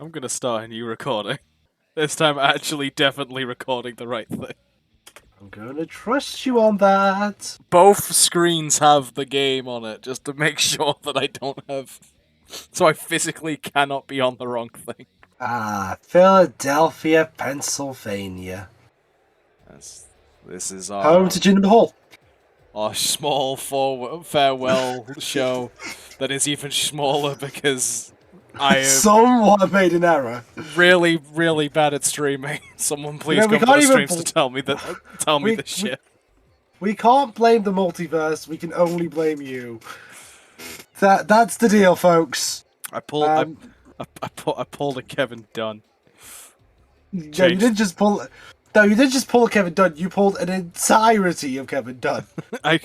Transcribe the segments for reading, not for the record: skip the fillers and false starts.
I'm gonna start a new recording. This time actually definitely recording the right thing. I'm gonna trust you on that. Both screens have the game on it, just to make sure that I don't have... So I physically cannot be on the wrong thing. Philadelphia, Pennsylvania. This is Home to Jinder Mahal. our small farewell show that is even smaller because I am Someone made an error. really, really bad at streaming. Someone please we come to can't the even streams to tell me this shit. We can't blame the multiverse. We can only blame you. That's the deal, folks. I pulled a Kevin Dunn. No, you didn't just pull. No, you didn't just pull a Kevin Dunn. You pulled an entirety of Kevin Dunn. I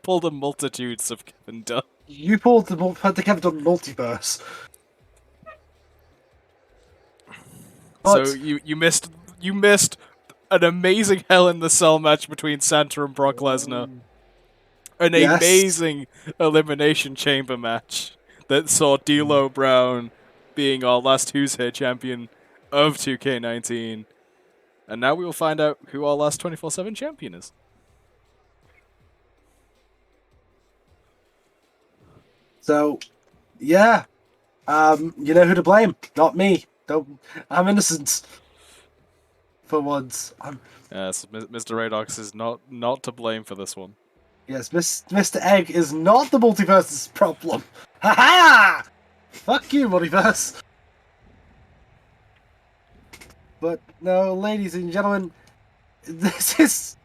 pulled a multitudes of Kevin Dunn. You pulled the Kevin Dunn multiverse. But, so you missed an amazing Hell in the Cell match between Santa and Brock Lesnar. An amazing Elimination Chamber match that saw D'Lo Brown being our last Who's Here champion of 2K19. And now we will find out who our last 24/7 champion is. So, yeah. You know who to blame. Not me. I'm innocent. For once. Yes, Mr. Radox is not to blame for this one. Yes, Mr. Egg is not the multiverse's problem. Ha ha! Fuck you, multiverse. But no, ladies and gentlemen, this is...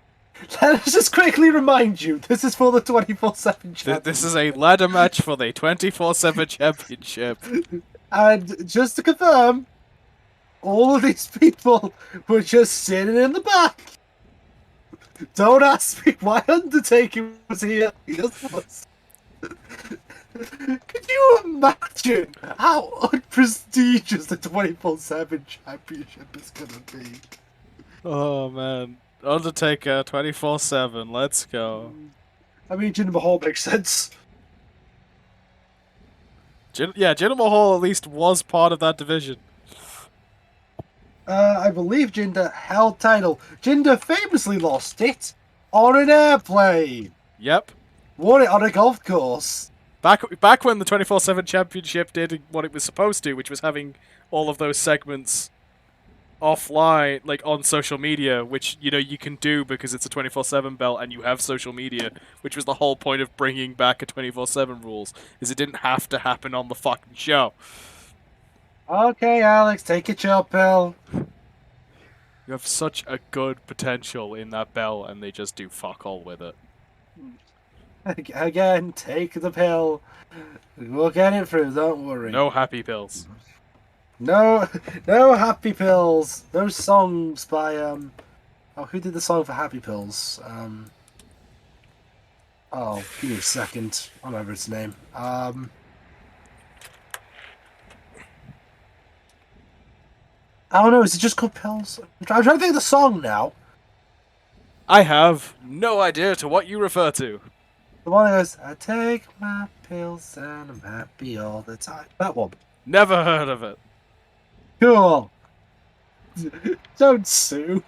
Let us just quickly remind you, this is for the 24/7 championship. This is a ladder match for the 24/7 championship. And just to confirm, all of these people were just sitting in the back. Don't ask me why Undertaker was here. Could you imagine how unprestigious the 24/7 championship is gonna be? Oh man, Undertaker 24/7. Let's go. I mean, Jinder Mahal makes sense. Jinder Mahal at least was part of that division. I believe Jinder held title. Jinder famously lost it on an airplane. Yep. Won it on a golf course. Back when the 24/7 championship did what it was supposed to, which was having all of those segments offline, like on social media, which you can do because it's a 24/7 belt and you have social media, which was the whole point of bringing back a 24/7 rules, is it didn't have to happen on the fucking show. Okay, Alex, take a chill pill. You have such a good potential in that belt, and they just do fuck all with it. Again, take the pill. We'll get it through, don't worry. No happy pills. No happy pills. No songs by oh, who did the song for Happy Pills? Oh, give me a second. I remember its name. I don't know, is it just called Pills? I'm trying to think of the song now. I have no idea to what you refer to. The one that goes, I take my pills and I'm happy all the time. That one. Never heard of it. Cool. Don't sue.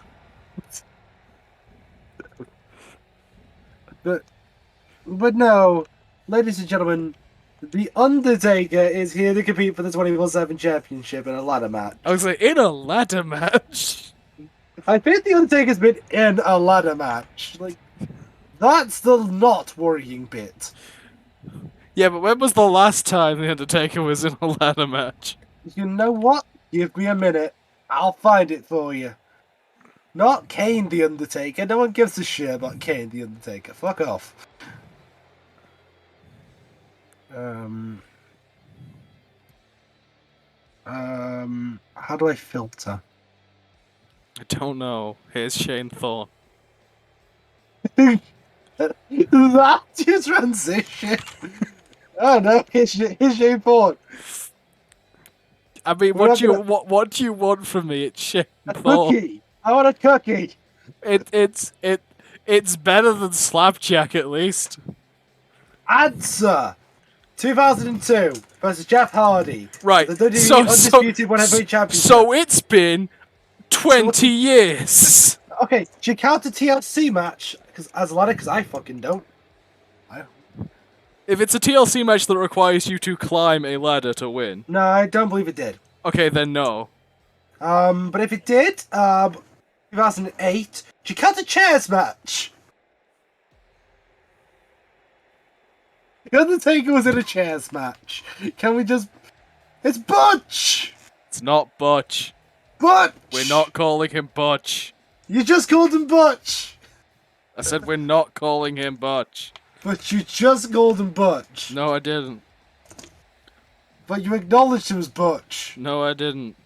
But no, ladies and gentlemen, The Undertaker is here to compete for the 24/7 championship in a ladder match. I was like, in a ladder match? I think The Undertaker's been in a ladder match. Like, that's the not worrying bit. Yeah, but when was the last time The Undertaker was in a ladder match? You know what? Give me a minute. I'll find it for you. Not Kane the Undertaker. No one gives a shit about Kane the Undertaker. Fuck off. How do I filter? I don't know. Here's Shane Thorne. That's your transition. Oh no, here's Shane Thorne. I mean, what do you want from me? It's Shane Thorne. Cookie. I want a cookie. It's better than Slapjack at least. Answer. 2002 versus Jeff Hardy. Right. The WWE So Undisputed 1 Championship. So it's been 20 years. Okay, do you count the TLC match? Because I fucking don't. If it's a TLC match that requires you to climb a ladder to win, No, I don't believe it did. okay, then no. But if it did, 2008, do you count the chairs match? The Undertaker was in a chairs match. Can we just... It's Butch! It's not Butch. Butch! We're not calling him Butch. You just called him Butch! I said we're not calling him Butch. But you just called him Butch. No, I didn't. But you acknowledged him as Butch. No, I didn't.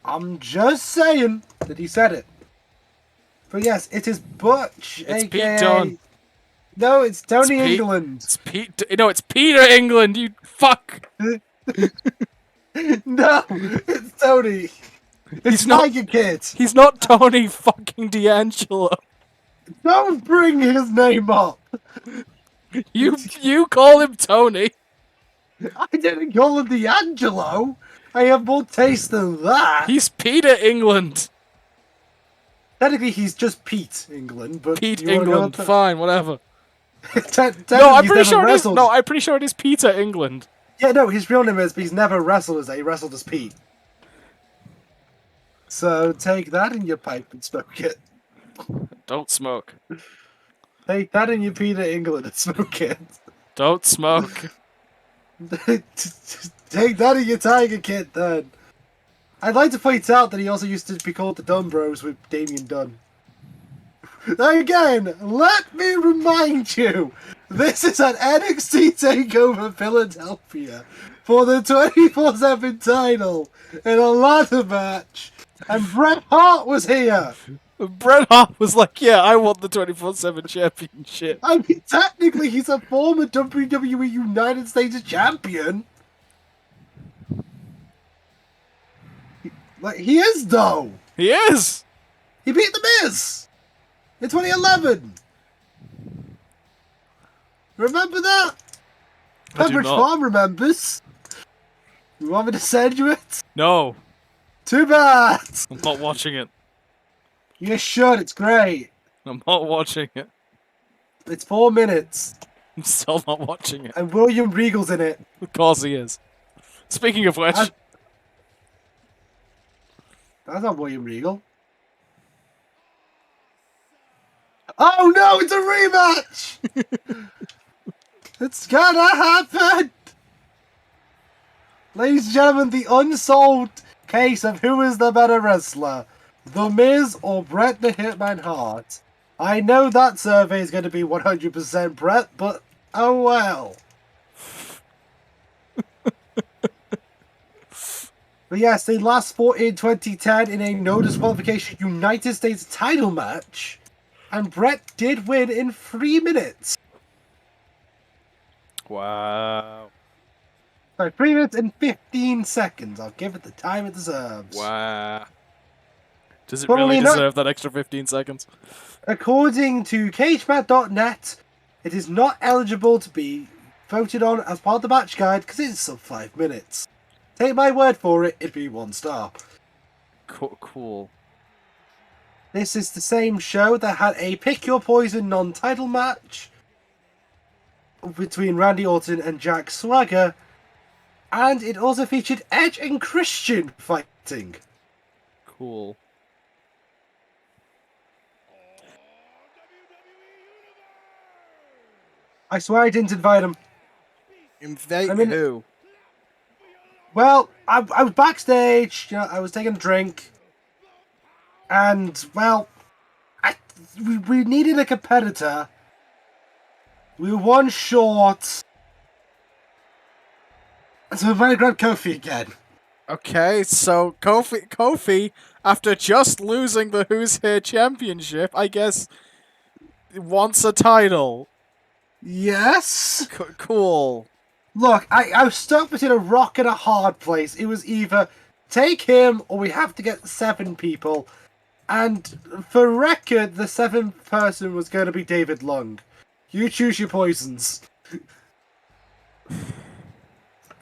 I'm just saying that he said it. But yes, it is Butch, It's aka... Pete Dunne. No, it's Tony Pete- England. It's Pete. No, it's Peter England. You fuck. No, it's Tony. It's not- Tiger Kid. He's not Tony fucking D'Angelo. Don't bring his name up. You call him Tony. I didn't call him D'Angelo. I have more taste than that. He's Peter England. Technically, he's just Pete England, but Pete you wanna go England. with Fine, whatever. that? No, I'm He's pretty never sure it is. wrestled. No, I'm pretty sure it is Peter England. Yeah, no, his real name is, but he's never wrestled as that. He wrestled as Pete. So take that in your pipe and smoke it. Don't smoke. Take that in your Peter England and smoke it. Don't smoke. Take that in your Tiger Kid, then. I'd like to point out that he also used to be called the Dunn Bros with Damien Dunn. Again, let me remind you, this is an NXT TakeOver Philadelphia for the 24/7 title in a ladder match, and Bret Hart was here. Bret Hart was like, yeah, I want the 24/7 championship. I mean, technically, he's a former WWE United States champion. Like, he is, though. He is. He beat The Miz in 2011. Remember that? I do Pembridge not. Farm remembers. You want me to send you it? No, Too bad. I'm not watching it. You should. It's great. I'm not watching it. It's 4 minutes, I'm still not watching it. and William Regal's in it. Of course he is. Speaking of which, That's not William Regal. Oh no, it's a rematch! It's gonna happen! Ladies and gentlemen, the unsolved case of who is the better wrestler, The Miz or Bret the Hitman Hart. I know that survey is going to be 100% Bret, but oh well. But yes, they last fought in 2010 in a no disqualification United States title match, and Bret did win in 3 minutes. wow, Sorry, 3 minutes and 15 seconds. I'll give it the time it deserves. wow. Does it Funnily really enough- deserve that extra 15 seconds? According to CageMatch.net, it is not eligible to be voted on as part of the match guide because it's sub 5 minutes. Take my word for it, it'd be 1 star. Cool. This is the same show that had a Pick Your Poison non-title match between Randy Orton and Jack Swagger, and it also featured Edge and Christian fighting. Cool. I swear I didn't invite him. Invite I mean- who? Well, I was backstage, you know, I was taking a drink, and, well, we needed a competitor. We were 1 short. So we might have grabbed Kofi again. Okay, so Kofi, after just losing the Who's Here Championship, I guess, wants a title. Yes? Cool. Look, I was stuck between a rock and a hard place. It was either take him or we have to get 7 people. And for record, the 7th person was going to be David Lung. You choose your poisons.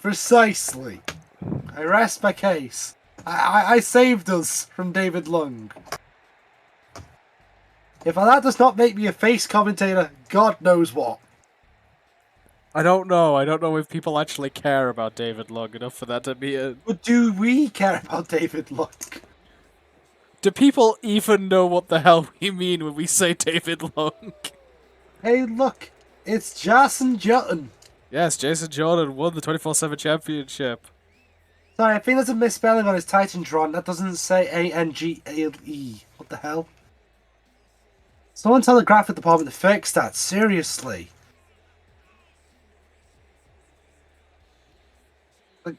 Precisely. I rest my case. I saved us from David Lung. If that does not make me a face commentator, God knows what. I don't know. I don't know if people actually care about David Lung enough for that to be a... But do we care about David Lung? Do people even know what the hell we mean when we say David Lung? Hey, look. It's Jason Jordan. Yes, Jason Jordan won the 24/7 championship. Sorry, I think there's a misspelling on his Titantron. That doesn't say A-N-G-A-L-E. What the hell? Someone tell the graphic department to fix that. Seriously. Like,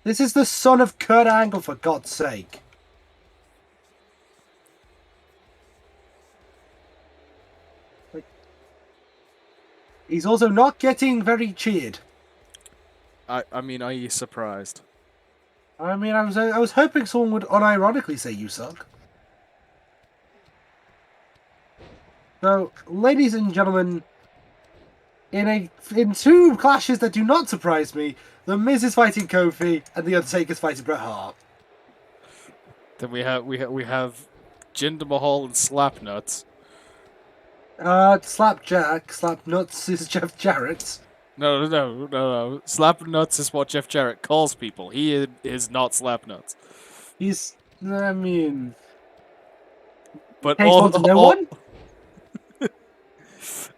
this is the son of Kurt Angle, for God's sake. Like, he's also not getting very cheered. I mean, are you surprised? I mean, I was hoping someone would unironically say you suck. So, ladies and gentlemen, in two clashes that do not surprise me, The Miz is fighting Kofi and The Undertaker's fighting Bret Hart. Then we have Jinder Mahal and Slapnuts. Slapnuts is Jeff Jarrett. No. Slapnuts is what Jeff Jarrett calls people. He is not Slapnuts. He's, I mean, but takes one to no one.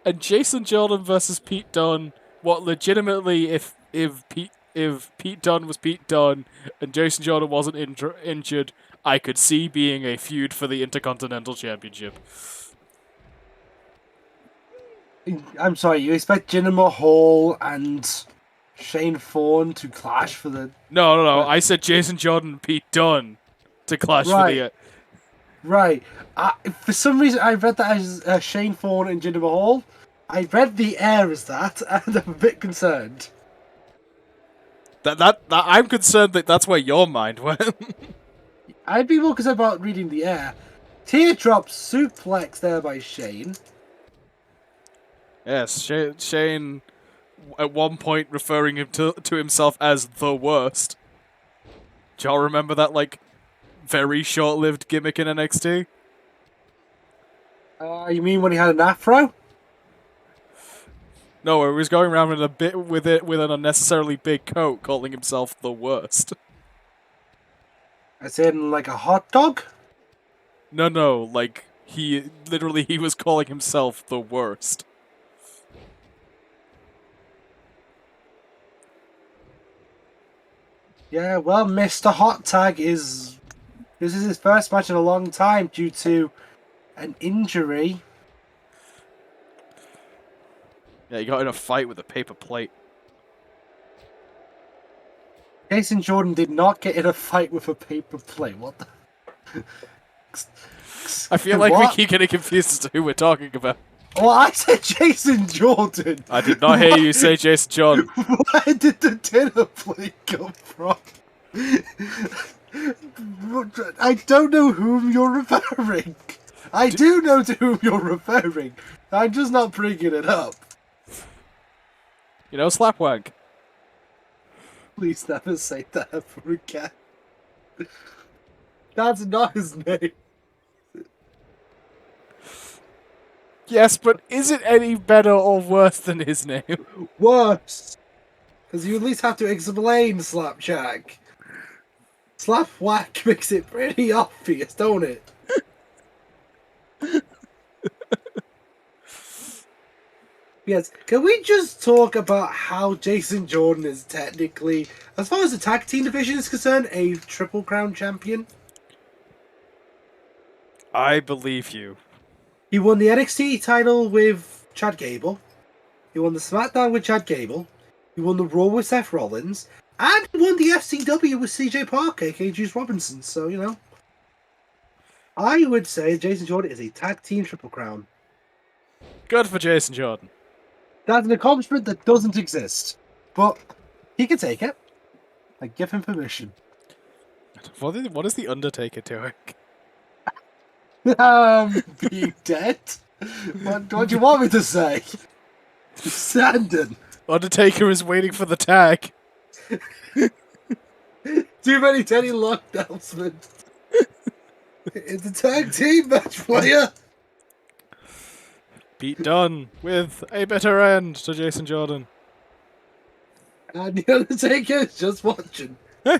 And Jason Jordan versus Pete Dunne. What legitimately, if Pete Dunne was Pete Dunne and Jason Jordan wasn't injured, I could see being a feud for the Intercontinental Championship. I'm sorry, you expect Jinder Mahal and Shane Thorne to clash for the... No. I said Jason Jordan and Pete Dunne to clash for the... Right. For some reason, I read that as Shane Thorne and Jinder Mahal. I read the air as that, and I'm a bit concerned. That I'm concerned that that's where your mind went. I'd be more concerned about reading the air. Teardrop suplex there by Shane. Yes, Shane at one point referring him to himself as the worst. Do y'all remember that, like, very short-lived gimmick in NXT? You mean when he had an afro? No, he was going around with an unnecessarily big coat, calling himself the worst. As in, like a hot dog? No, like, he was calling himself the worst. Yeah, well, Mr. Hot Tag this is his first match in a long time due to an injury. Yeah, he got in a fight with a paper plate. Jason Jordan did not get in a fight with a paper plate. What the... I feel like we keep getting confused as to who we're talking about. Well, I said Jason Jordan. I did not hear you say Jason Jordan. Where did the dinner plate come from? I don't know whom you're referring. I do know to whom you're referring. I'm just not bringing it up. You know, Slapwag. Please never say that ever again. That's not his name. Yes, but is it any better or worse than his name? Worse. Because you at least have to explain Slapjack. Slapwhack makes it pretty obvious, don't it? Yes, can we just talk about how Jason Jordan is technically, as far as the tag team division is concerned, a Triple Crown champion? I believe you. He won the NXT title with Chad Gable. He won the SmackDown with Chad Gable. He won the Raw with Seth Rollins. And he won the FCW with CJ Parker, aka Juice Robinson. So, you know. I would say Jason Jordan is a tag team Triple Crown. Good for Jason Jordan. That's an accomplishment that doesn't exist. But he can take it. I give him permission. What is the Undertaker doing? Being dead? What do you want me to say? Sandon. Undertaker is waiting for the tag. Too many Teddy Long announcements. It's a tag team match, player. Pete Dunne with a bitter end to Jason Jordan. And the Undertaker's just watching.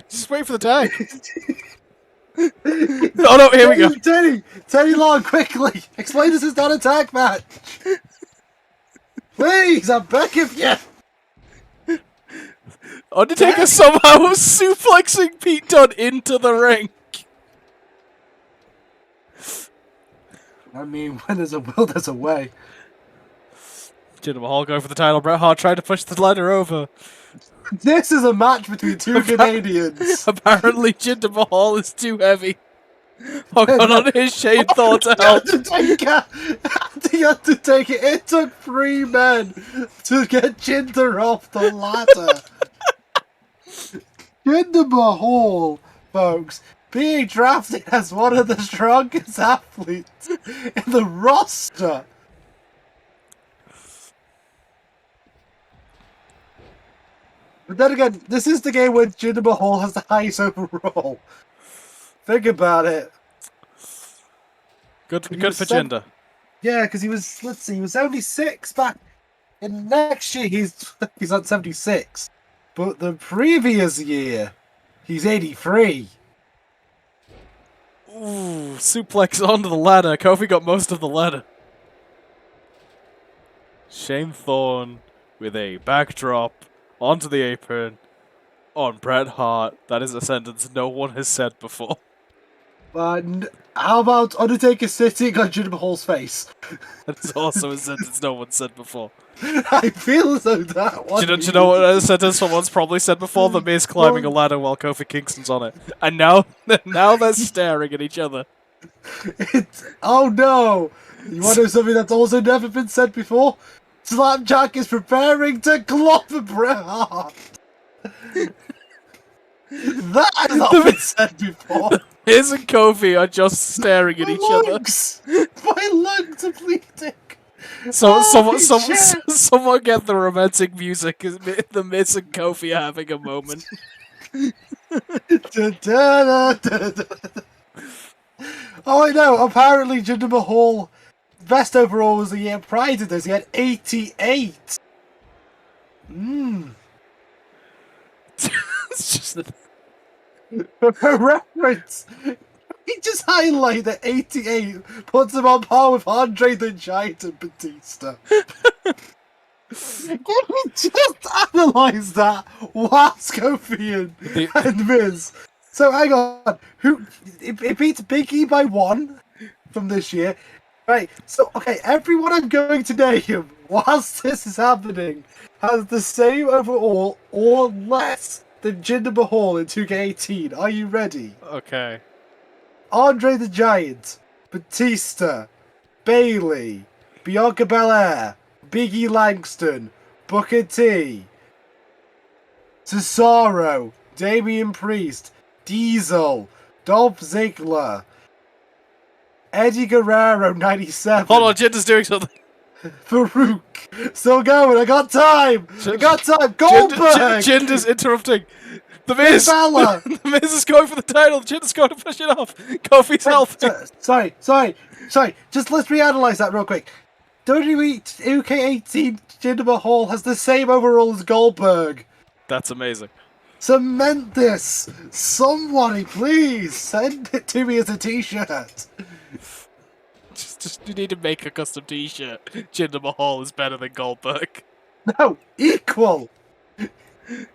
Just wait for the tag. Oh no, here we go. Teddy Long, quickly! Explain this is not a tag match! Please, I'm begging you! Undertaker somehow suplexing Pete Dunne into the ring. I mean, when there's a will, there's a way. Jinder Mahal going for the title. Bret Hart trying to push the ladder over. This is a match between two Canadians. Apparently, Jinder Mahal is too heavy. Hogan on his Shane Thorne to help. The Undertaker, it took 3 men to get Jinder off the ladder. Jinder Mahal, folks, being drafted as one of the strongest athletes in the roster. But then again, this is the game where Jinder Mahal has the highest overall. Think about it. Good for Jinder. Yeah, because he was, let's see, he was 76 back. And next year he's on 76. But the previous year, he's 83. Ooh, suplex onto the ladder. Kofi got most of the ladder. Shane Thorne with a backdrop onto the apron on Bret Hart. That is a sentence no one has said before. But how about Undertaker sitting on Jinder Mahal's face? That's also a sentence no one said before. I feel as though that one. Do you know what a sentence someone's probably said before? The Miz climbing a ladder while Kofi Kingston's on it. And now they're staring at each other. Oh no! You want to know something that's also never been said before? Slapjack is preparing to clobber Bret Hart. That has not been said before. Miz and Kofi are just staring at each other. My lungs are bleeding. So someone get the romantic music. The Miz and Kofi are having a moment. Oh, I know. Apparently, Jinder Mahal best overall was the year prior to this. He had 88. It's just For reference, he just highlight that 88 puts him on par with Andre the Giant and Batista. Can we just analyse that whilst Kofi and Miz? So hang on, it beats Big E by 1 from this year. Right, so okay, everyone I'm going to name whilst this is happening has the same overall or less than Jinder Mahal in 2K18. Are you ready? okay. Andre the Giant, Batista, Bayley, Bianca Belair, Biggie Langston, Booker T, Cesaro, Damian Priest, Diesel, Dolph Ziggler, Eddie Guerrero 97. Hold on, Jinder's doing something. Farouk. Still going. I got time. Goldberg. Jinder's interrupting. The Miz. The Miz is going for the title. Jinder's going to push it off. Kofi's helping. Sorry. Just let's reanalyze that real quick. WWE 2K18 Jinder Mahal has the same overall as Goldberg. That's amazing. Cement this. Somebody, please send it to me as a T-shirt. Just you need to make a custom T-shirt. Jinder Mahal is better than Goldberg. No, equal.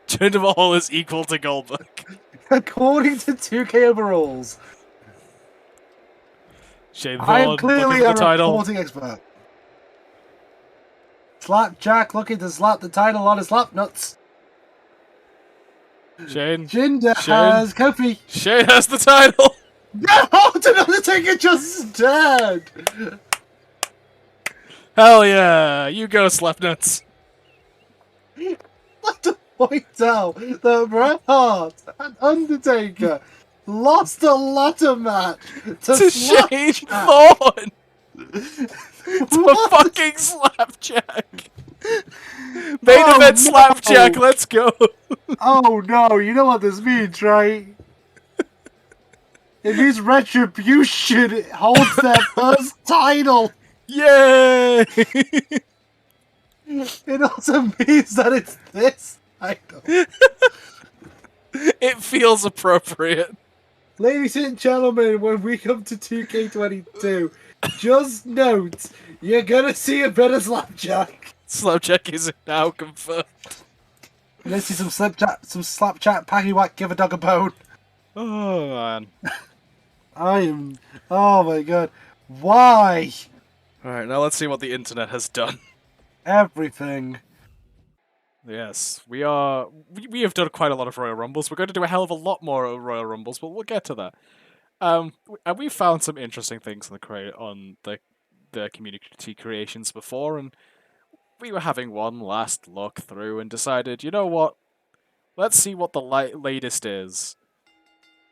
Jinder Mahal is equal to Goldberg. According to 2K overalls. Shane Thorne, I am clearly a title. reporting expert. Slapjack looking to slap the title on his lap nuts. Jinder has Kofi. Shane has the title. No, the Undertaker just dead. Hell yeah, you go, Slapnuts. I'd like to point out that Bret Hart and Undertaker lost a ladder match to Shane Thorne. To fucking Slapjack. Main event slapjack, no! let's go! Oh no, you know what this means, right? It means Retribution holds their first title! Yay! It also means that it's this title. It feels appropriate. Ladies and gentlemen, when we come to 2K22, just note, you're gonna see a bit of Slapjack. Slapjack is now confirmed. You're gonna see some Slapjack, Paggy Whack, give a dog a bone. Oh, man. oh my god. Why? Alright, now let's see what the internet has done. Everything. Yes, we have done quite a lot of Royal Rumbles. We're going to do a hell of a lot more Royal Rumbles, but we'll get to that. And we found some interesting things on the community creations before, and we were having one last look through and decided, you know what? Let's see what the latest is.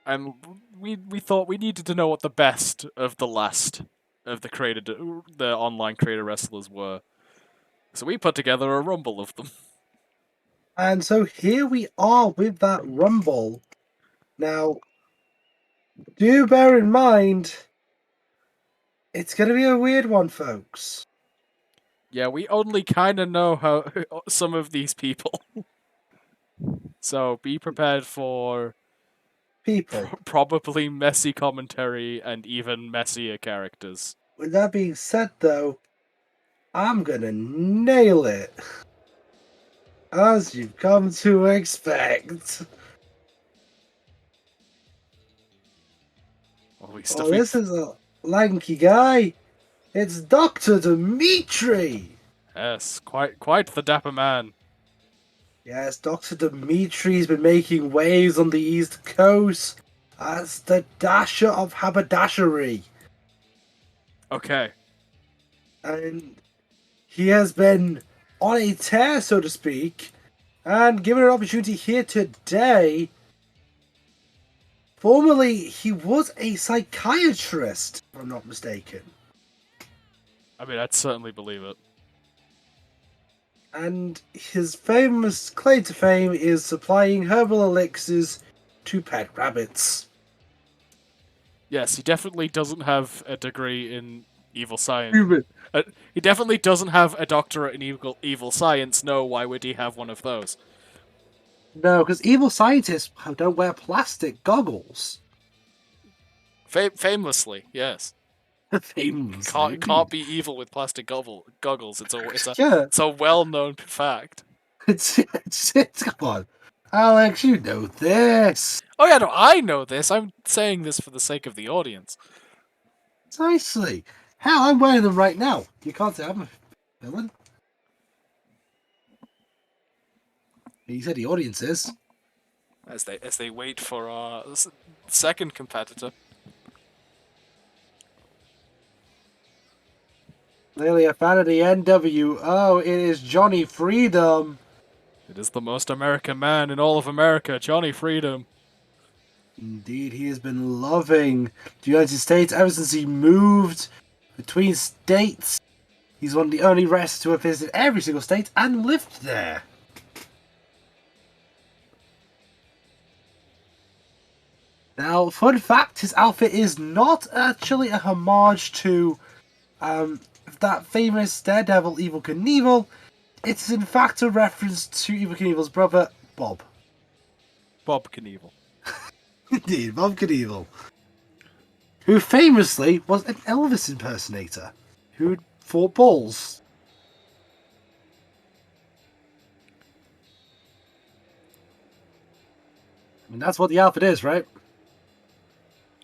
And we thought we needed to know what the best of the last of the online creator wrestlers were. So we put together a rumble of them. And so here we are with that Rumble. Now, do bear in mind, it's going to be a weird one, folks. Yeah, we only kind of know how some of these people. So be prepared for People. probably messy commentary and even messier characters. With that being said, though, I'm going to nail it. As you've come to expect. This is a lanky guy. It's Dr. Dimitri. Yes, quite the dapper man. Yes, Dr. Dimitri's been making waves on the East Coast as the Dasher of Haberdashery. Okay. And he has been on a tear, so to speak, and given an opportunity here today. Formerly, he was a psychiatrist, if I'm not mistaken. I mean, I'd certainly believe it. And his famous claim to fame is supplying herbal elixirs to pet rabbits. Yes, he definitely doesn't have a degree in evil science. He definitely doesn't have a doctorate in evil science. No, why would he have one of those? No, because evil scientists don't wear plastic goggles. Famously, yes. Famously. Can't be evil with plastic goggles. It's a well-known fact. It's come on, Alex, you know this. Oh yeah, no, I know this. I'm saying this for the sake of the audience. Precisely. Hell, I'm wearing them right now. You can't say I'm a villain. He said the audience is. As they wait for our second competitor. Clearly a fan of the NWO. It is Johnny Freedom. It is the most American man in all of America, Johnny Freedom. Indeed, he has been loving the United States ever since he moved between states. He's one of the only wrestlers to have visited every single state and lived there. Now, fun fact, his outfit is not actually a homage to that famous Daredevil Evel Knievel. It is in fact a reference to Evel Knievel's brother, Bob. Bob Knievel. Indeed, Bob Knievel. Who famously was an Elvis impersonator who fought bulls. I mean, that's what the outfit is, right?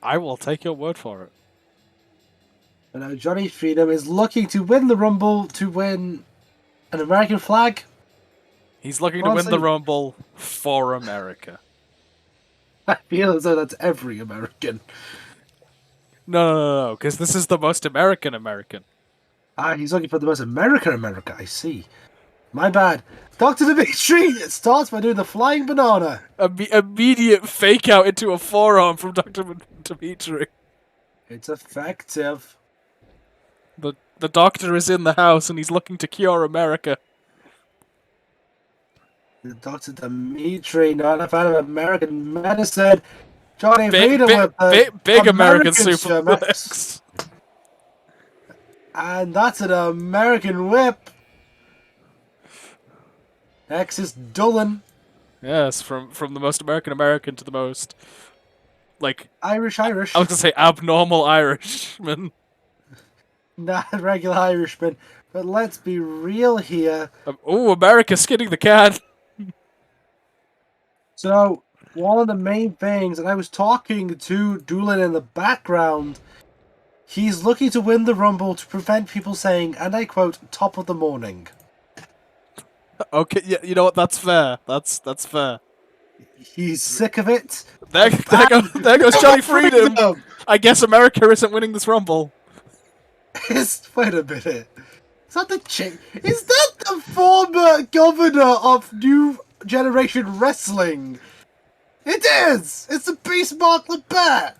I will take your word for it. But now Johnny Freedom is looking to win the Rumble to win an American flag. He's looking to win the Rumble for America. I feel as though that's every American. No, because this is the most American. Ah, he's looking for the most American America, I see. My bad. Dr. Dimitri starts by doing the flying banana. Immediate fake out into a forearm from Dr. Dimitri. It's effective. The doctor is in the house and he's looking to cure America. Dr. Dimitri, not a fan of American medicine. Johnny Big, Vita big, with the big, big American American Shemex. superplex. And that's an American whip. Next is Dullen. Yes, from the most American to the most, like, Irish. I was gonna say abnormal Irishman. Not a regular Irishman. But let's be real here. Oh, America skinning the cat. So, one of the main things, and I was talking to Doolin in the background, he's looking to win the Rumble to prevent people saying, and I quote, top of the morning. Okay, yeah, you know what? That's fair. That's fair. He's sick of it. There goes Johnny Freedom. I guess America isn't winning this Rumble. Wait a minute. Is that Is that the former governor of New Generation Wrestling? It is! It's the Beast Mark LeBet!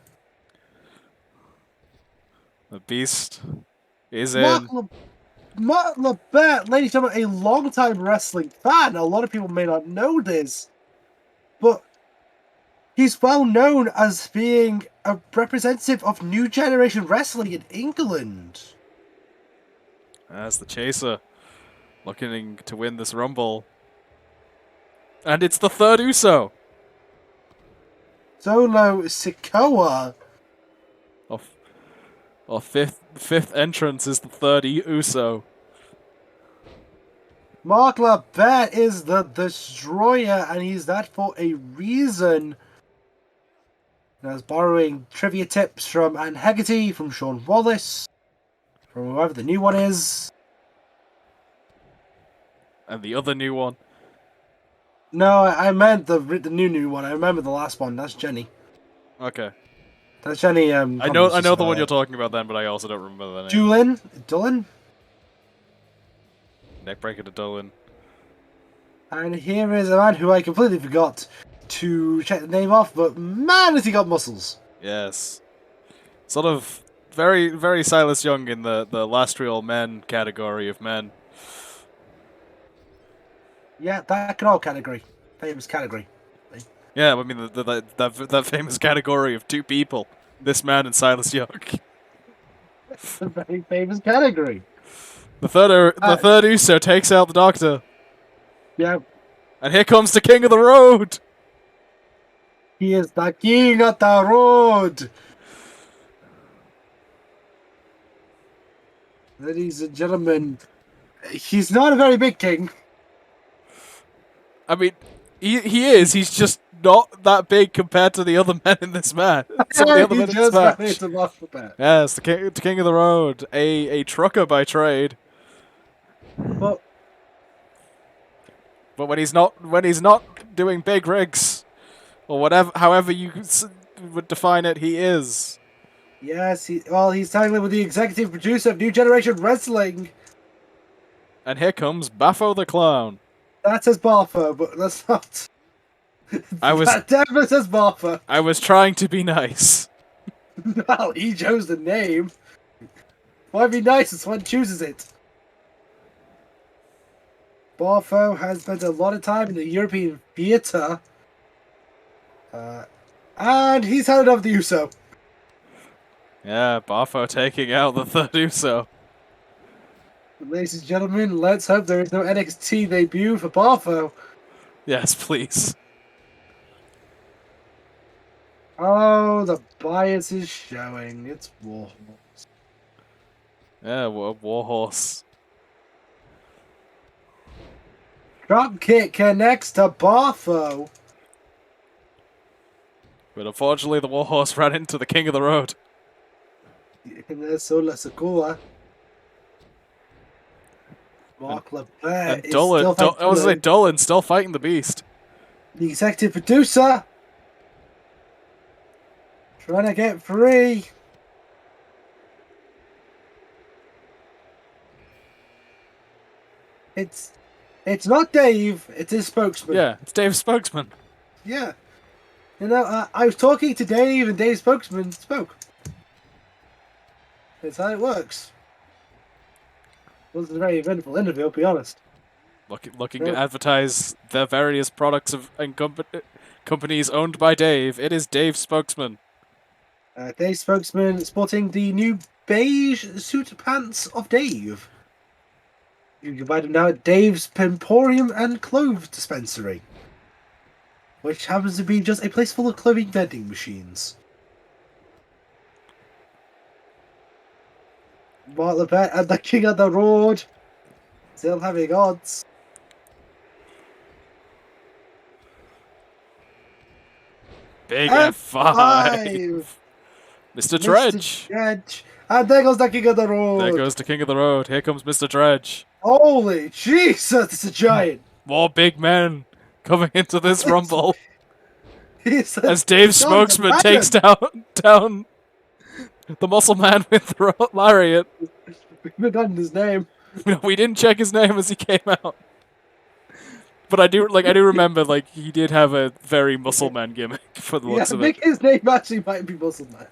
The Beast is in. Mark LeBet, ladies and gentlemen, a long-time wrestling fan. A lot of people may not know this, but he's well known as being a representative of New Generation Wrestling in England. As the Chaser, looking to win this Rumble. And it's the third Uso. Solo Sikoa. Or fifth entrance is the third Uso. Mark LeBet is the Destroyer, and he's that for a reason. And I was borrowing trivia tips from Ann Hegarty, from Sean Wallace, from whoever the new one is. And the other new one. No, I meant the new one. I remember the last one. That's Jenny. Okay. That's Jenny. I know the one you're talking about then, but I also don't remember the name. Dullen. Neckbreaker to Dullen. And here is a man who I completely forgot to check the name off, but man, has he got muscles. Yes. Sort of very, very Silas Young in the last real men category of men. Yeah, that all category. Famous category. Yeah, I mean that famous category of two people. This man and Silas Young. It's a very famous category. The third Uso takes out the Doctor. Yeah. And here comes the King of the Road. He is the king of the road. Ladies and gentlemen, he's not a very big king. I mean, he is. He's just not that big compared to the other men in this match. Some of the other men in this match. Yes, the king of the road, a trucker by trade. But when he's not doing big rigs, or whatever, however you would define it, he is. Yes, he's tagging with the executive producer of New Generation Wrestling. And here comes Baffo the Clown. That says Barfo, but that's not. That definitely says Barfo. I was trying to be nice. Well, he chose the name. Why be nice if someone chooses it? Barfo has spent a lot of time in the European theatre. And he's handed over the Uso. Yeah, Baffo taking out the third Uso. Ladies and gentlemen, let's hope there is no NXT debut for Barfo. Yes, please. Oh, the bias is showing. It's Warhorse. Yeah, Warhorse. Drop kick connects to Barfo. But unfortunately, the Warhorse ran into the King of the Road. And there's Sola Sakura. Mark LeBet is Dolan still fighting the Beast. The executive producer trying to get free. It's not Dave. It's his spokesman. Yeah, it's Dave's spokesman. Yeah. You know, I was talking to Dave, and Dave's spokesman spoke. That's how it works. It wasn't a very eventful interview, I'll be honest. looking to advertise the various products and companies owned by Dave. It is Dave's spokesman. Dave's spokesman sporting the new beige suit pants of Dave. You can buy them now at Dave's Pimporium and Clothes Dispensary, which happens to be just a place full of clothing vending machines. Mark Levette and the King of the Road still having odds. Big F5. Mr. Dredge. And there goes the King of the Road. There goes the King of the Road. Here comes Mr. Dredge. Holy Jesus, it's a giant. More big men coming into this rumble. As Dave's spokesman takes down the muscle man with the lariat. We've forgotten his name. We didn't check his name as he came out. But I do remember he did have a very muscle man gimmick for the looks of it. I think his name actually might be Muscle Man.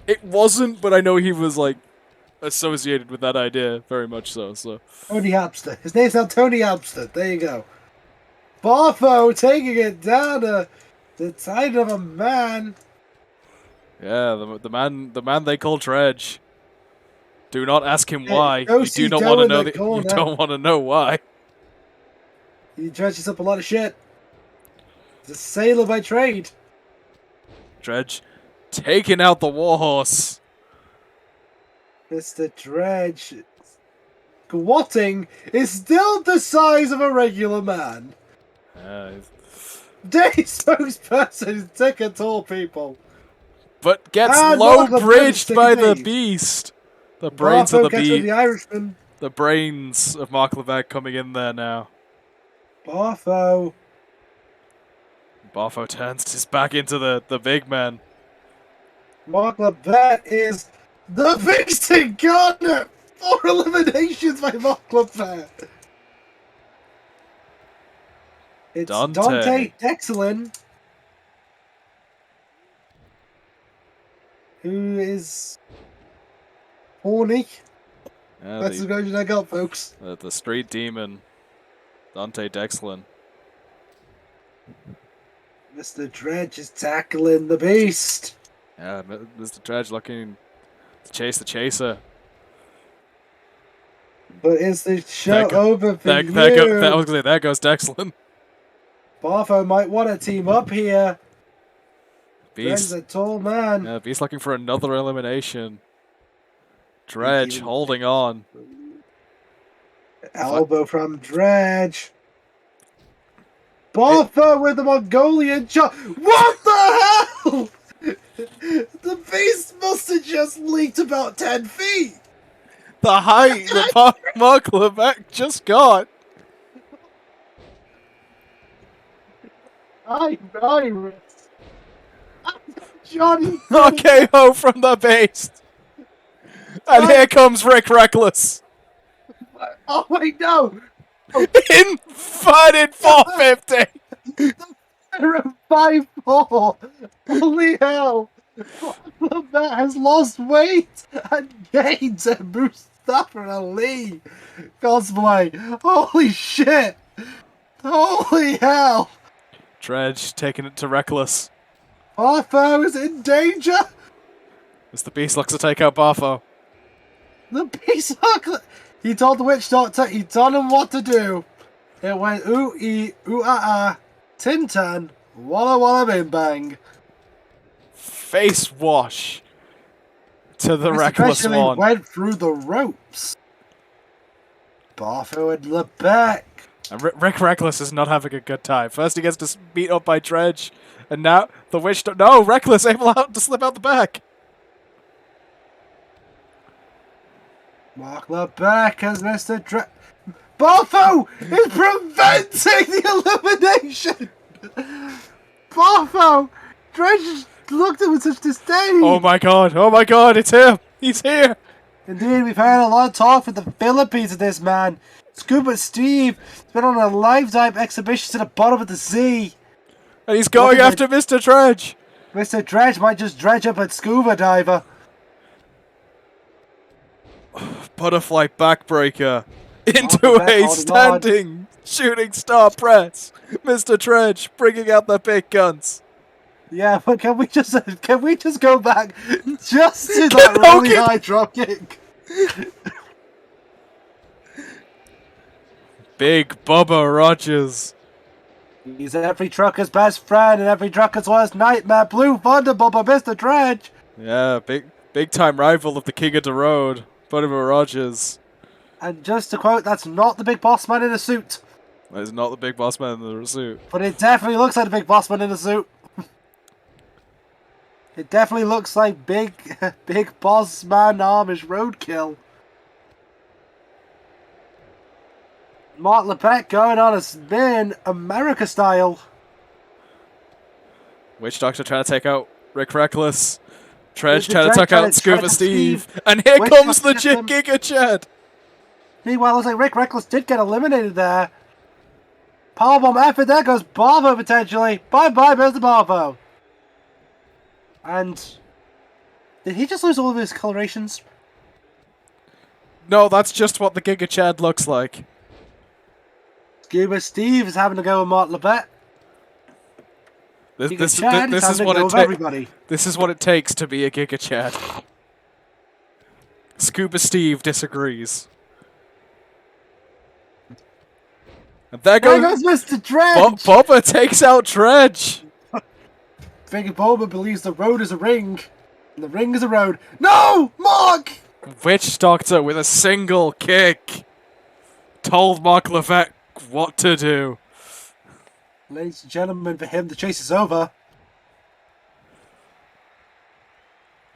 It wasn't, but I know he was associated with that idea very much so. Tony Hamster. His name's now Tony Hamster. There you go. Barfo taking it down to the side of a man. Yeah, the man they call Dredge. Do not ask him why. You do not want to know. You don't want to know why. He dredges up a lot of shit. He's a sailor by trade. Dredge taking out the warhorse. Mr. Dredge. Squatting is still the size of a regular man. Day spokesperson is thick and tall, people. But gets low bridged by the beast. The brains of the beast. The Irishman. The brains of Mark Levesque coming in there now. Barfo turns his back into the big man. Mark Levesque is the Vixen Gauntlet. 4 eliminations by Mark Levesque. It's Dante Dexelin, who is horny. That's the version I got, folks. The street demon, Dante Dexelin. Mr. Dredge is tackling the beast. Yeah, Mr. Dredge looking to chase the chaser. But is the show over for you? There goes Dexelin. Barfo might want to team up here. Beast. Dredge's a tall man. Yeah, Beast looking for another elimination. Dredge holding on. Elbow from Dredge. Barfo with the Mongolian chop. What the hell? The beast must have just leaked about 10 feet. The height that Mark Levesque just got. Iris. Johnny. RKO from the beast. And here comes Rick Reckless. Oh wait, no. Inverted 450. 5'4". Holy hell. That has lost weight and gained to Mustafa Ali cosplay. Holy shit. Holy hell. Dredge taking it to Reckless. Barfo is in danger. As the Beast looks to take out Barfo. The Beast, he told the witch doctor, he told him what to do. It went ooh-ee, ooh-ah-ah, tin-tan, walla-walla bing-bang. Face wash to the Reckless one. Went through the ropes. Barfo and Levesque. And Rick Reckless is not having a good time. First he gets to beat up by Dredge, and now the witch... No, Reckless able to slip out the back. Mark Levesque has Mr. Dredge. Barfo is preventing the elimination. Barfo! Dredge looked at him with such disdain. Oh my god, it's him. He's here. Indeed, we've heard a lot of talk from the Philippines of this man. Scuba Steve has been on a lifetime exhibition to the bottom of the sea. And he's going after Mr. Dredge. Mr. Dredge might just dredge up a scuba diver. Butterfly backbreaker into a standing Shooting star press. Mr. Dredge bringing out the big guns. Yeah, but can we just go back just to that really high drop kick? Big Bubba Rogers. He's every trucker's best friend and every trucker's worst nightmare. Blue Thunder Bubba, Mr. Dredge. Yeah, big time rival of the King of the Road, Bubba Rogers. And just to quote, that's not the big boss man in a suit. That is not the big boss man in the suit. But it definitely looks like the big boss man in a suit. It definitely looks like big boss man Amish roadkill. Mark Lepet going on a spin, America style. Witch Doctor trying to take out Rick Reckless. Dredge Mr. trying to Dredge take out trying Scuba to Steve. Steve. And here Witch comes the Doctor gets him. Giga Chad. Meanwhile, it looks like Rick Reckless did get eliminated there. Powerbomb effort, there goes Barbo potentially. Bye-bye, Mr. Barbo. And did he just lose all of his colorations? No, that's just what the Giga Chad looks like. Scuba Steve is having to go with Mark Lepet. This Chad is having what to go it with takes. everybody. This is what it takes to be a Giga Chad. Scuba Steve disagrees. And there There goes goes Mr. Dredge. Bubba takes out Dredge. Big Boba believes the road is a ring, and the ring is a road. No, Mark! Witch Doctor with a single kick told Mark Levesque what to do. Ladies and gentlemen, for him, the chase is over.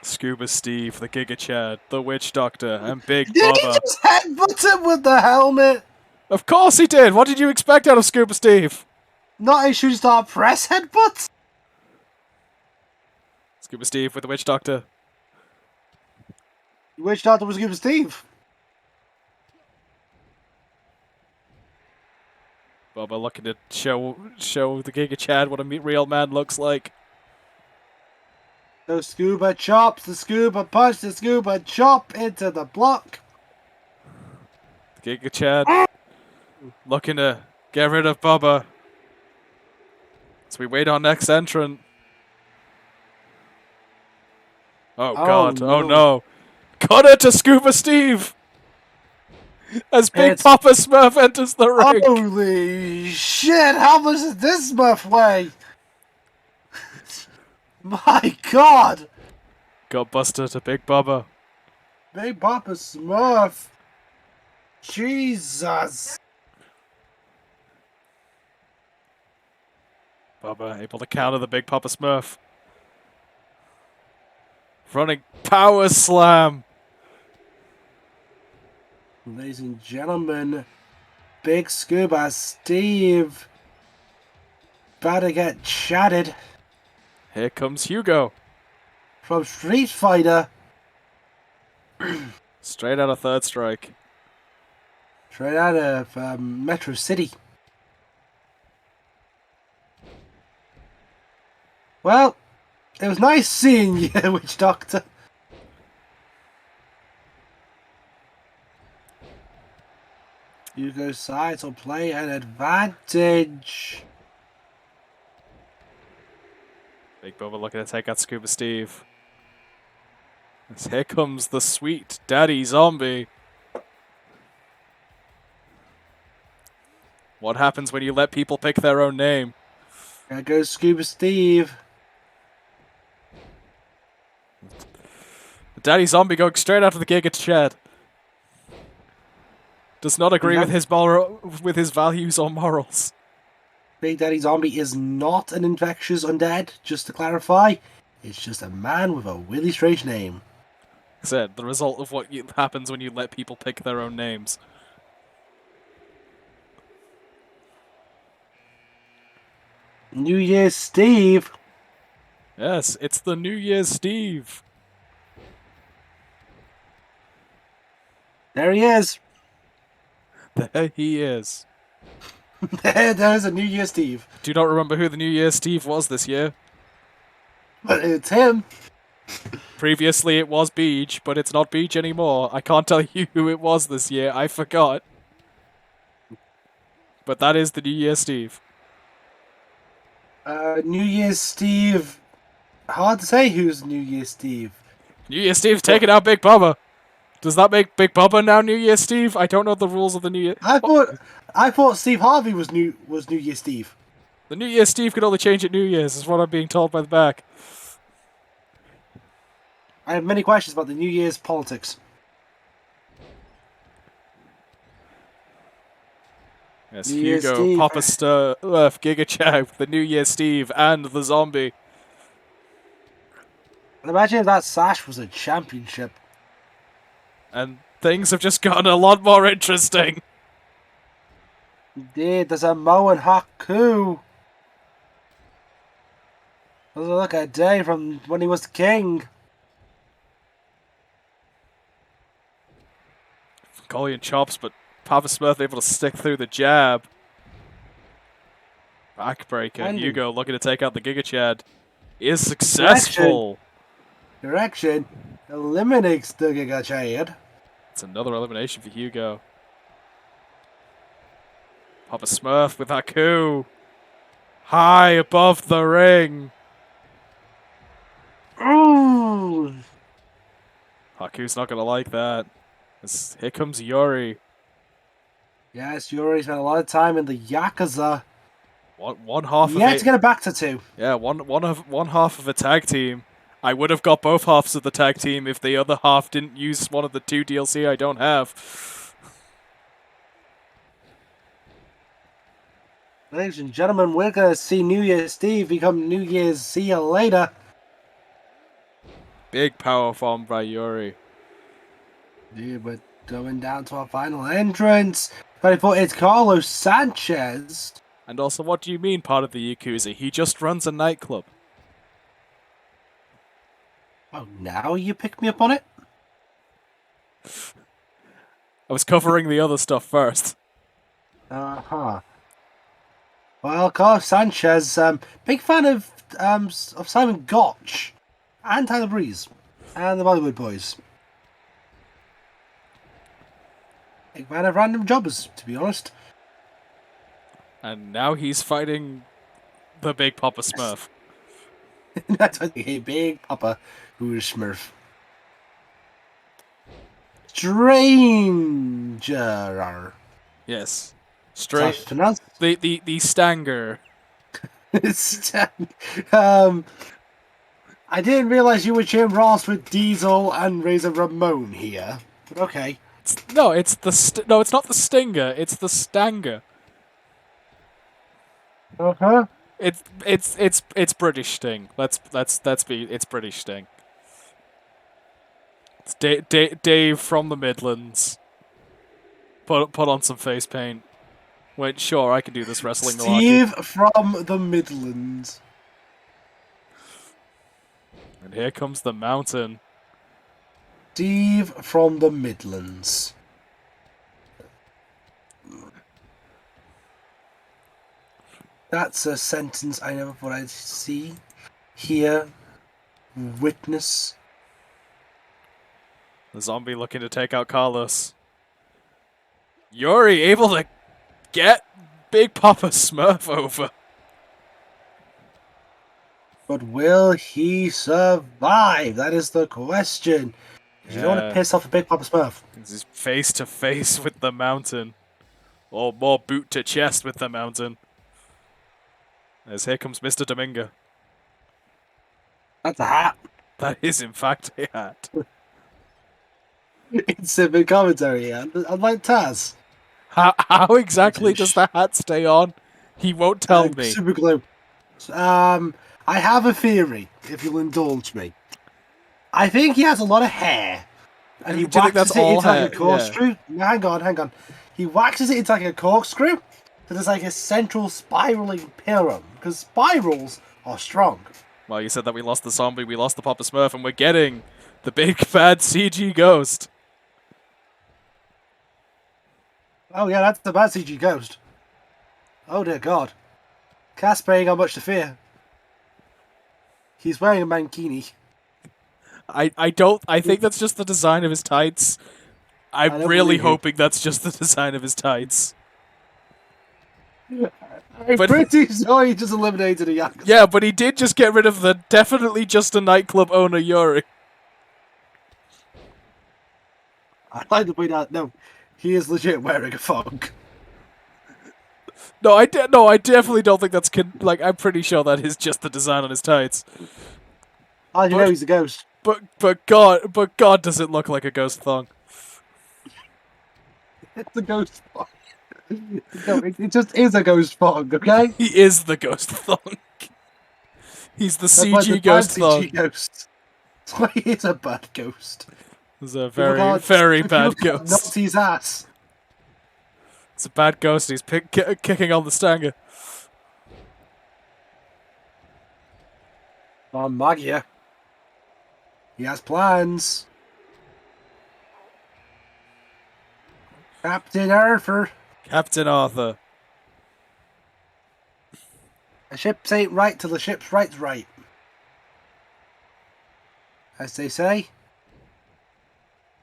Scuba Steve, the Giga Chad, the Witch Doctor, and Big Did he Bubba. just headbutt him with the helmet? Of course he did. What did you expect out of Scuba Steve? Not a shooting star press headbutt? Scuba Steve with the Witch Doctor. Which doctor was Scuba Steve? Bubba looking to show the Giga Chad what a real man looks like. The Scuba chops, the Scuba punch, the Scuba chop into the block. The Giga Chad looking to get rid of Bubba. So we wait on next entrant. Oh god, no. oh no. Cut it to Scuba Steve! As Big It's- Papa Smurf enters the ring. Holy shit, how much does this Smurf weigh? My god! Gutbuster to Big Bubba. Big Papa Smurf. Jesus. Bubba able to counter the Big Papa Smurf. Running power slam. Ladies and gentlemen, Big Scuba Steve about to get chatted Here comes Hugo. from Street Fighter. Straight out of Third Strike. Straight out of Metro City. Well, it was nice seeing you, Witch Doctor. Hugo sides will play an advantage. Big Bubba looking to take out Scuba Steve. As here comes the sweet Daddy Zombie. What happens when you let people pick their own name? There goes Scuba Steve. Daddy Zombie going straight after the Giga Chad. Does not agree with his values or morals. Big Daddy Zombie is not an infectious undead, just to clarify. It's just a man with a really strange name. Said the result of what happens when you let people pick their own names. New Year's Steve. Yes, it's the New Year's Steve. There he is. There he is. There's a New Year's Steve. Do you not remember who the New Year's Steve was this year? But it's him. Previously it was Beach, but it's not Beach anymore. I can't tell you who it was this year. I forgot. but that is the New Year's Steve. New Year's Steve. Hard to say who's New Year's Steve. New Year's Steve taking out Big Papa. Does that make Big Papa now New Year's Steve? I don't know the rules of the New Year. I thought Steve Harvey was New Year's Steve. The New Year's Steve can only change at New Year's, is what I'm being told by the back. I have many questions about the New Year's politics. Yes, New Year's Hugo, Steve. Papa Giga Chow, the New Year's Steve, and the zombie. Imagine if that sash was a championship. And things have just gotten a lot more interesting. Indeed, there's a Mo and Haku. Doesn't look a day from when he was king. Golian chops, but Papa Smurf able to stick through the jab. Backbreaker. Hugo looking to take out the Giga Chad. Is successful. Direction eliminates the Giga Chad. It's another elimination for Hugo. Papa Smurf with Haku. High above the ring. Ooh. Haku's not going to like that. Here comes Yuri. Yes, Yuri spent a lot of time in the Yakuza. One half of it. Yeah, to get it back to 2. Yeah, one half of a tag team. I would have got both halves of the tag team if the other half didn't use one of the 2 DLC I don't have. Ladies and gentlemen, we're going to see New Year's Steve become New Year's see you later. Big power bomb by Yuri. Yeah, we're going down to our final entrance. But it's Carlos Sanchez. And also, what do you mean part of the Yakuza? He just runs a nightclub. Oh, now you pick me up on it? I was covering the other stuff first. Uh-huh. Well, Carlos Sanchez, big fan of Simon Gotch and Tyler Breeze and the Bollywood Boys. Big fan of random jobbers, to be honest. And now he's fighting the Big Papa Smurf. That's a Big Papa who is Smurf. Stranger. Yes. Straight. The Stanger. I didn't realize you were Jim Ross with Diesel and Razor Ramon here. But okay. It's not the Stinger. It's the Stanger. Uh-huh. It's British Sting. It's British Sting. It's Dave from the Midlands. Put on some face paint. Wait, sure, I can do this wrestling. Steve from the Midlands. And here comes the mountain. Steve from the Midlands. That's a sentence I never thought I'd see, hear, witness. The zombie looking to take out Carlos. Yuri able to get Big Papa Smurf over. But will he survive? That is the question. You don't want to piss off the Big Papa Smurf. He's face to face with the mountain. Or more boot to chest with the mountain. As here comes Mr. Domingo. That's a hat. That is in fact a hat. It's a big commentary, yeah. Unlike Taz. How exactly does the hat stay on? He won't tell me. Super glue. I have a theory, if you'll indulge me. I think he has a lot of hair. And he waxes it into like a corkscrew. Yeah. Hang on. He waxes it into like a corkscrew. So there's like a central spiraling pyramid. Because spirals are strong. Well, you said that we lost the zombie, we lost the Papa Smurf, and we're getting the big bad CG ghost. Oh yeah, that's the bad CG ghost. Oh dear God. Casper ain't got much to fear. He's wearing a mankini. I think that's just the design of his tights. I'm really hoping that's just the design of his tights. I'm But pretty sure he just eliminated a Yakuza. yeah, but he did just get rid of the definitely just a nightclub owner Yuri. I'd like to point out, no, he is legit wearing a fog. No, I definitely don't think that's like. I'm pretty sure that is just the design on his tights. How do you know he's a ghost? But God, does it look like a ghost thong? It's a ghost fog. No, it just is a ghost fog, okay? He is the ghost thong. He's the That's why it's a CG bad ghost thong. CG ghost. That's why he is a bad ghost. He's a People very, can't, very people bad can't ghost. Nazi's ass. It's a bad ghost. He's kicking on the stanger. On Magia. He has plans. Captain Arthur. Captain Arthur. A ship ain't right till the ship's right's right. As they say.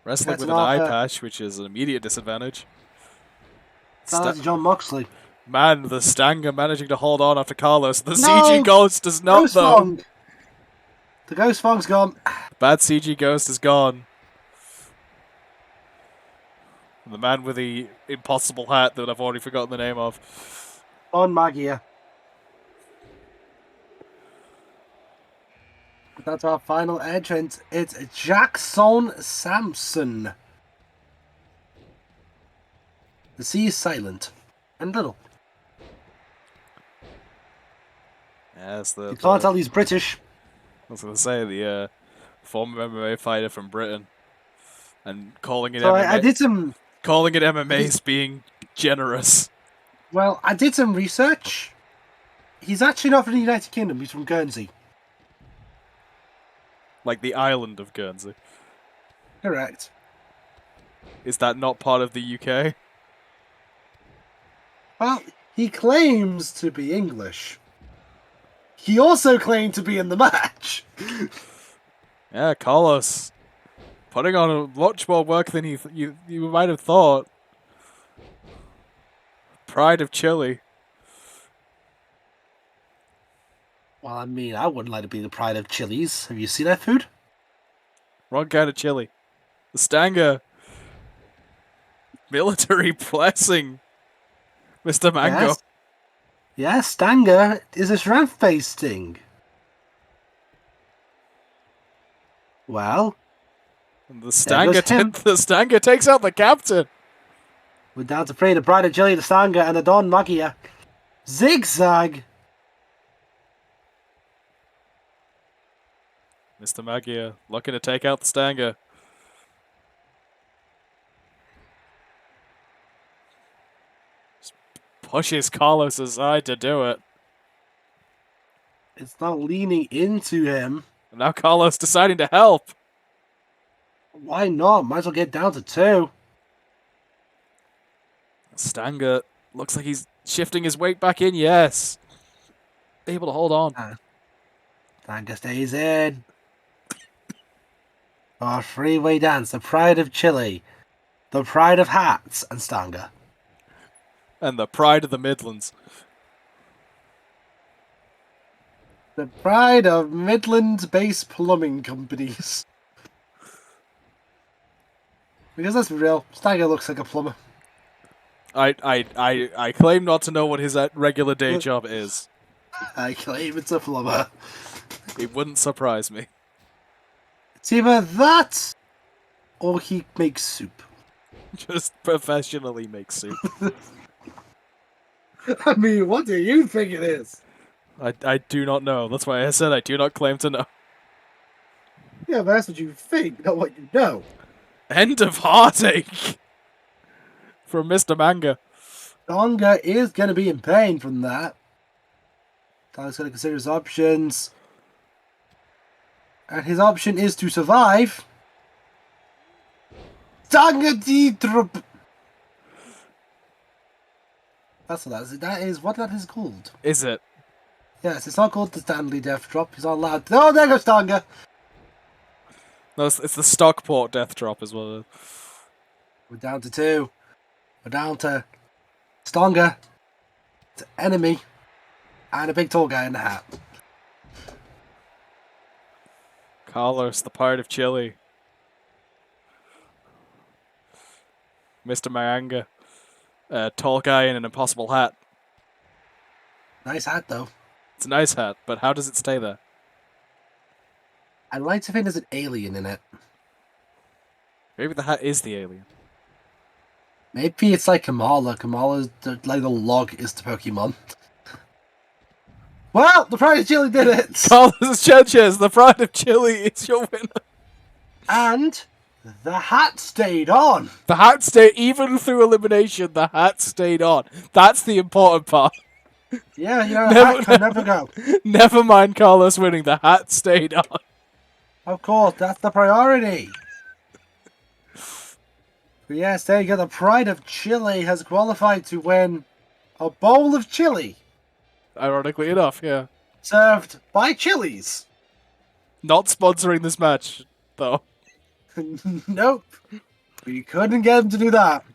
Wrestling Captain with an eye Arthur. patch, which is an immediate disadvantage. Sounds like John Moxley. Man, the Stanger managing to hold on after Carlos. The No! CG Ghost does not, Ghost though. Fong. The Ghost Fong's gone. Bad CG Ghost is gone. The man with the impossible hat that I've already forgotten the name of. On Magia. That's our final entrant. It's Jackson Sampson. The sea is silent and little. Yes, You can't tell he's British. I was going to say, the former MMA fighter from Britain. And calling it So MMA. I did some... Calling it MMA is being generous. Well, I did some research. He's actually not from the United Kingdom. He's from Guernsey. Like the island of Guernsey. Correct. Is that not part of the UK? Well, he claims to be English. He also claimed to be in the match. Yeah, Carlos. Putting on much more work than you might have thought. Pride of Chile. Well, I mean, I wouldn't like to be the pride of Chili's. Have you seen that food? Wrong kind of chili. The Stanger. Military blessing. Mr. Mango. Yes. Yes, Stanger is a shrimp basting. Well, And the Stanger takes out the captain. we're down to play the Bride of Chili, the Stanger, and the Don Magia. Zigzag. Mr. Magia looking to take out the Stanger. Just pushes Carlos aside to do it. It's not leaning into him. And now Carlos deciding to help. Why not? Might as well get down to 2. Stanger looks like he's shifting his weight back in. Yes. Able to hold on. Stanger stays in. Our freeway dance, the pride of Chile, the pride of hats, and Stanger. And the pride of the Midlands. The pride of Midland-based plumbing companies. Because let's be real, Stanger looks like a plumber. I claim not to know what his regular day job is. I claim it's a plumber. It wouldn't surprise me. It's either that, or he makes soup. Just professionally make soup. I mean, what do you think it is? I do not know. That's why I said I do not claim to know. Yeah, but that's what you think, not what you know. End of heartache from Mr. Manga. Stanger is going to be in pain from that. Stanger's going to consider his options. And his option is to survive. Stanger D-Drop. That's what that is. That is what that is called. Is it? Yes, it's not called the Stanley Death Drop. He's not allowed to. Oh, there goes Stanger. No, it's the Stockport death drop as well. We're down to 2. We're down to Stanger. It's an enemy and a big tall guy in a hat. Carlos, the Pirate of Chile. Mr. Mayanga. Tall guy in an impossible hat. Nice hat, though. It's a nice hat, but how does it stay there? I'd like to think there's an alien in it. Maybe the hat is the alien. Maybe it's like Kamala. Kamala's like the log is the Pokemon. Well, the Pride of Chile did it! Carlos Sanchez, the Pride of Chile, is your winner. And the hat stayed on. The hat stayed, even through elimination, the hat stayed on. That's the important part. Yeah, you know, the hat can never go. Never mind Carlos winning, the hat stayed on. Of course, that's the priority. But yes, there you go. The Pride of Chile has qualified to win a bowl of chili. Ironically enough, yeah. Served by Chili's. Not sponsoring this match, though. Nope. We couldn't get them to do that.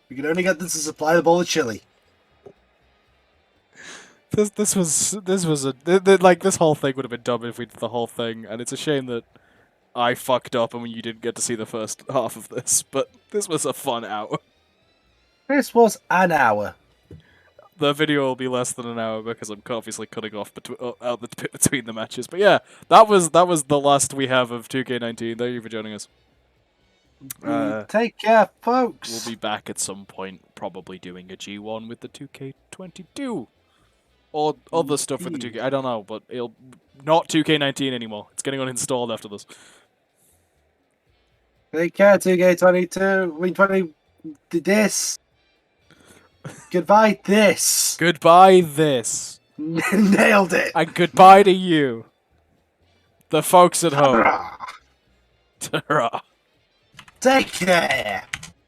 We could only get them to supply the bowl of chili. This whole thing would have been dumb if we did the whole thing, and it's a shame that I fucked up and you didn't get to see the first half of this, but this was a fun hour. This was an hour. The video will be less than an hour because I'm obviously cutting off out the bit between the matches. But yeah, that was the last we have of 2K19. Thank you for joining us. Take care, folks. We'll be back at some point, probably doing a G1 with the 2K22. Or other stuff with the 2K. I don't know, but it'll not 2K19 anymore. It's getting uninstalled after this. Take care, 2K22. We 20. This. Goodbye, this. Goodbye, this. Nailed it. And goodbye to you. The folks at home. Ta-ra. Ta-ra. Take care.